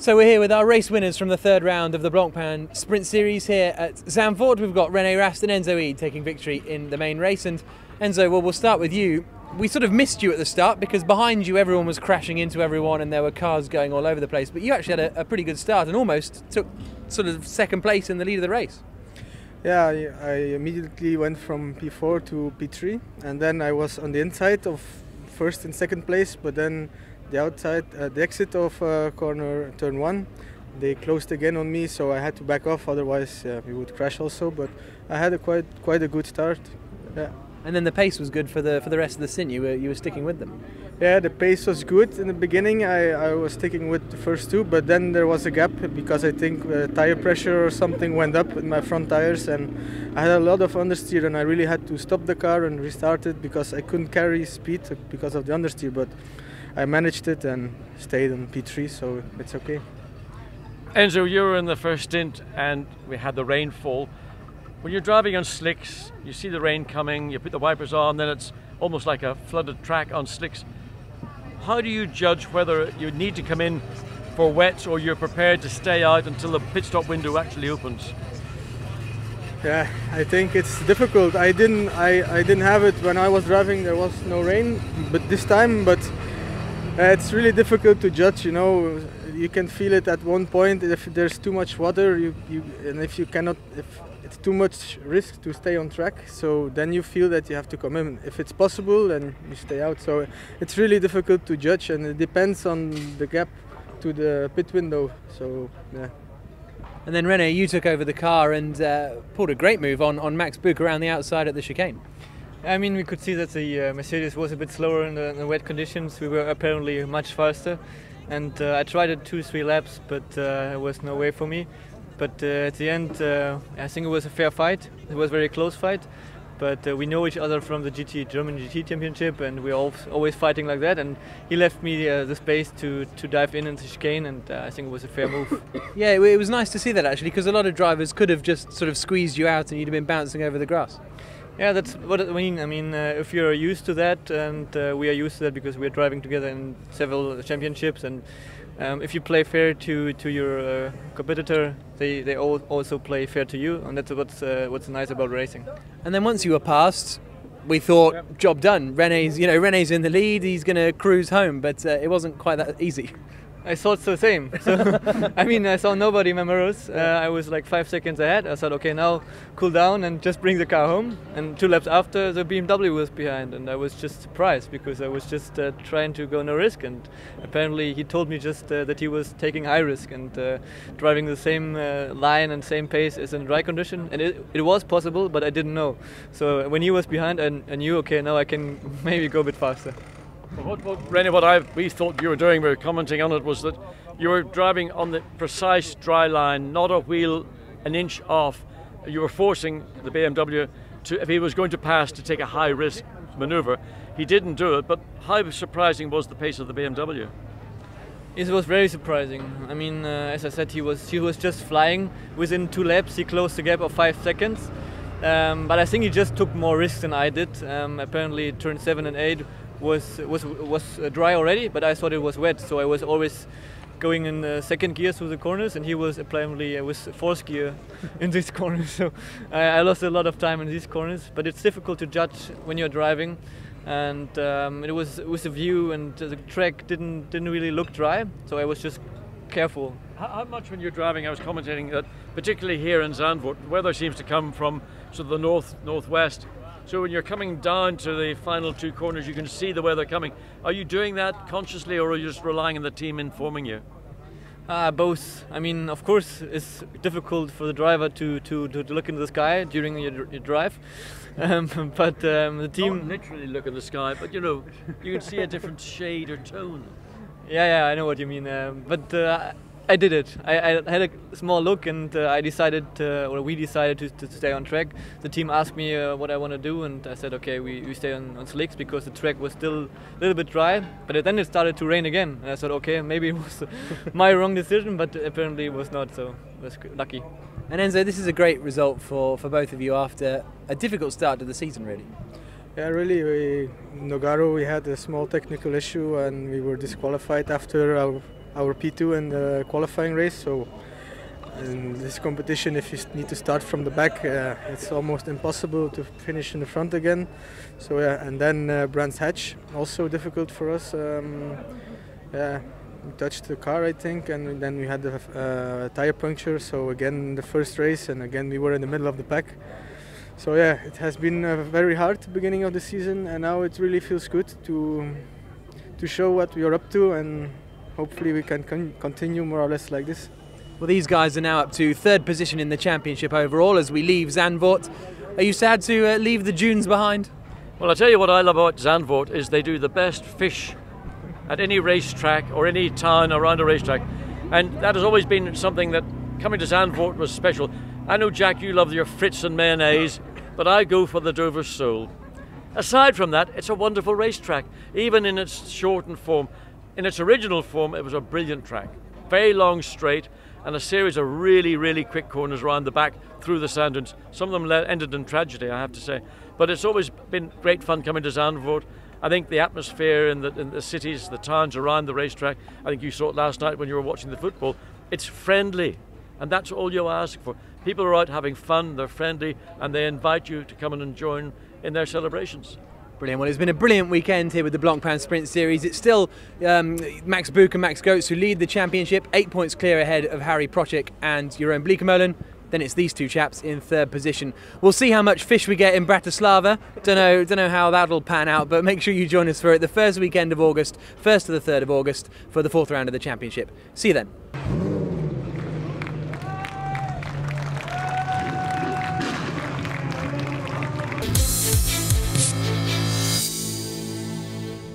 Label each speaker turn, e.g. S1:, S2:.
S1: So we're here with our race winners from the third round of the Blancpain Sprint Series here at Zandvoort. We've got René Rast and Enzo Ede taking victory in the main race. And Enzo, well, we'll start with you. We sort of missed you at the start because behind you everyone was crashing into everyone and there were cars going all over the place. But you actually had a pretty good start and almost took sort of second place in the lead of the race.
S2: Yeah, I immediately went from P4 to P3, and then I was on the inside of first and second place, but then the outside, the exit of corner turn 1, they closed again on me, so I had to back off, otherwise we would crash also, but I had quite a good start. Yeah.
S1: And then the pace was good for the rest of the stint. You were sticking with them.
S2: Yeah, the pace was good in the beginning. I was sticking with the first two, but then there was a gap because I think tire pressure or something went up in my front tires, and I had a lot of understeer, and I really had to stop the car and restart it because I couldn't carry speed because of the understeer. But I managed it and stayed on P3, so it's okay.
S3: Enzo, you were in the first stint and we had the rainfall. When you're driving on slicks, you see the rain coming, you put the wipers on, then it's almost like a flooded track on slicks. How do you judge whether you need to come in for wets or you're prepared to stay out until the pit stop window actually opens?
S2: Yeah, I think it's difficult. I didn't have it when I was driving. There was no rain, but this time. But it's really difficult to judge. You know, you can feel it at one point. If there's too much water, and if it's too much risk to stay on track, so then you feel that you have to come in. If it's possible, then you stay out. So it's really difficult to judge, and it depends on the gap to the pit window. So yeah.
S1: And then René, you took over the car and pulled a great move on Max Buch around the outside at the chicane.
S4: I mean, we could see that the Mercedes was a bit slower in the wet conditions. We were apparently much faster, and I tried it 2-3 laps, but there was no way for me. But at the end, I think it was a fair fight. It was a very close fight. But we know each other from the German GT Championship, and we're always fighting like that. And he left me the space to dive in the chicane, and I think it was a fair move.
S1: Yeah, it was nice to see that actually, because a lot of drivers could have just sort of squeezed you out and you'd have been bouncing over the grass.
S4: Yeah, that's what I mean. I mean, if you're used to that, and we are used to that because we're driving together in several championships, and if you play fair to your competitor, they also play fair to you, and that's what's nice about racing.
S1: And then once you were passed, we thought, job done. René's in the lead. He's going to cruise home, but it wasn't quite that easy.
S4: I thought the same. So, I mean, I saw nobody in my mirrors. I was like 5 seconds ahead. I thought, okay, now cool down and just bring the car home. And 2 laps after, the BMW was behind, and I was just surprised because I was just trying to go no risk. And apparently, he told me just that he was taking high risk and driving the same line and same pace as in dry condition. And it was possible, but I didn't know. So when he was behind, I knew, okay, now I can maybe go a bit faster.
S3: René, we thought you were doing, we were commenting on it, was that you were driving on the precise dry line, not a wheel an inch off. You were forcing the BMW to, if he was going to pass, to take a high risk maneuver. He didn't do it, but how surprising was the pace of the BMW?
S4: It was very surprising. I mean, as I said, he was just flying. Within 2 laps, he closed the gap of 5 seconds. But I think he just took more risks than I did. Apparently, turn 7 and 8 was dry already, but I thought it was wet, so I was always going in second gear through the corners, and he was apparently with fourth gear in these corners. So I lost a lot of time in these corners, but it's difficult to judge when you're driving. And it was with the view, and the track didn't really look dry, so I was just careful.
S3: How much when you're driving, I was commentating that particularly here in Zandvoort, weather seems to come from sort of the northwest. So when you're coming down to the final 2 corners, you can see the weather coming. Are you doing that consciously, or are you just relying on the team informing you?
S4: Both. I mean, of course, it's difficult for the driver to look into the sky during your drive, but the team...
S3: Not literally look in the sky, but you know, you can see a different shade or tone.
S4: Yeah, I know what you mean. But I did it. I had a small look, and I decided, or we decided to stay on track. The team asked me what I want to do, and I said, okay, we stay on slicks because the track was still a little bit dry. But then it started to rain again, and I said, okay, maybe it was my wrong decision, but apparently it was not. So I was lucky.
S1: And Enzo, this is a great result for both of you after a difficult start to the season, really.
S2: Yeah, really, Nogaro, we had a small technical issue and we were disqualified after our P2 in the qualifying race. So in this competition, if you need to start from the back, it's almost impossible to finish in the front again. So yeah, and then Brands Hatch, also difficult for us. Yeah, we touched the car, I think, and then we had the tire puncture. So again, the first race, and again we were in the middle of the pack. So yeah, it has been very hard beginning of the season, and now it really feels good to show what we are up to, and hopefully we can continue more or less like this.
S1: Well, these guys are now up to third position in the championship overall as we leave Zandvoort. Are you sad to leave the dunes behind?
S3: Well, I'll tell you what I love about Zandvoort is they do the best fish at any racetrack or any town around a racetrack, and that has always been something that coming to Zandvoort was special. I know, Jack, you love your Fritz and mayonnaise, but I go for the Dover sole. Aside from that, it's a wonderful racetrack, even in its shortened form. In its original form, it was a brilliant track. Very long straight, and a series of really, really quick corners around the back through the sand dunes. Some of them ended in tragedy, I have to say. But it's always been great fun coming to Zandvoort. I think the atmosphere in the cities, the towns around the racetrack, I think you saw it last night when you were watching the football, it's friendly. And that's all you ask for. People are out having fun, they're friendly, and they invite you to come in and join in their celebrations.
S1: Brilliant. Well, it's been a brilliant weekend here with the Blancpain Sprint Series. It's still Max Boek and Max Goetz who lead the championship, 8 points clear ahead of Harry Procek and Jeroen Bleekemolen. Then it's these two chaps in third position. We'll see how much fish we get in Bratislava. Don't know how that'll pan out, but make sure you join us for it the first weekend of August, 1st to the 3rd of August, for the 4th round of the championship. See you then.